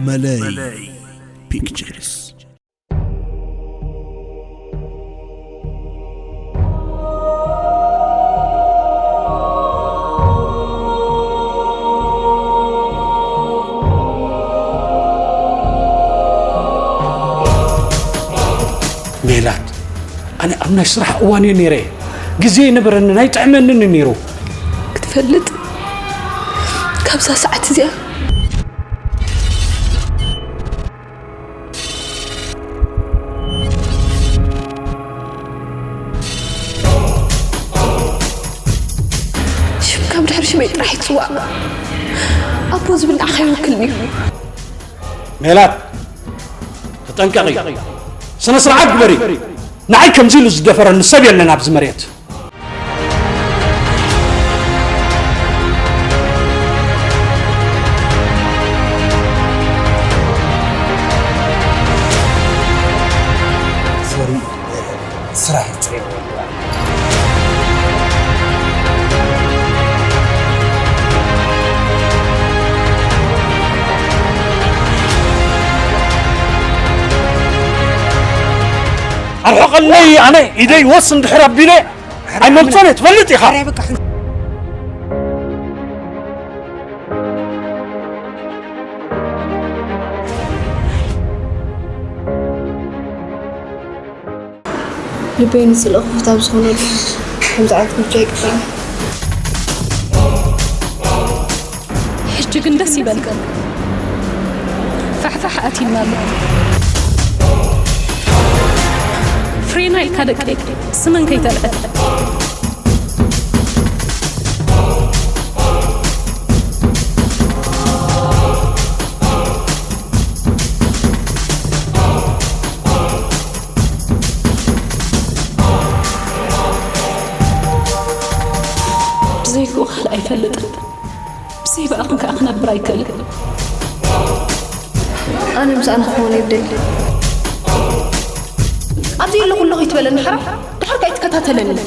ملاي بيكتشرز ميلاد أنا أبنى أشرح أواني نيري جزي نبرن نايت عملن نيرو كتفلت كابسة ساعة زي شوف كم تحرش ميت راح يتسوى أبوز بالأخير وكلني ميلاد تنكغي سنسرعك بري نعي كم زيلو زدفر النسبي اللي نابز مريت سوري صراحة الحق اللي أنا إيدي وصل دحرب بيني أي مبتنة تفلت يا خا لبين سلخ فتاب صغنون هم زعلتكم جاي كفاية حجك اندس يبالك فحفح أتي المال فرينا الكادك سمن كي تلقى بزيكو خلق يفلت بزي بقى كأخنا برايكل أنا مس أنا خواني بدل أبدي اللي كله يتبلن حرف دحرك يتكتاتلن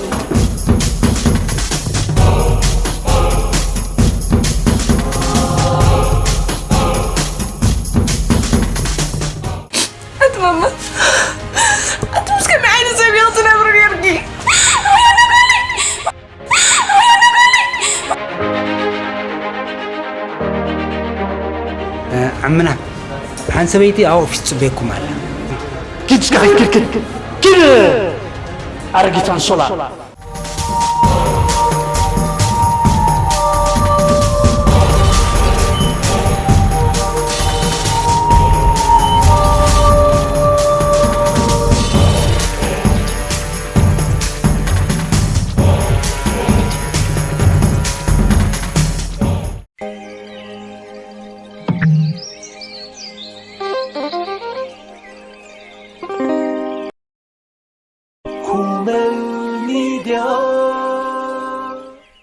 أنت ماما أنت مسكين معايا زي يغطي نمر يرقي عمنا عن سبيتي أو في تبيكم على كده أرجيتان صلاة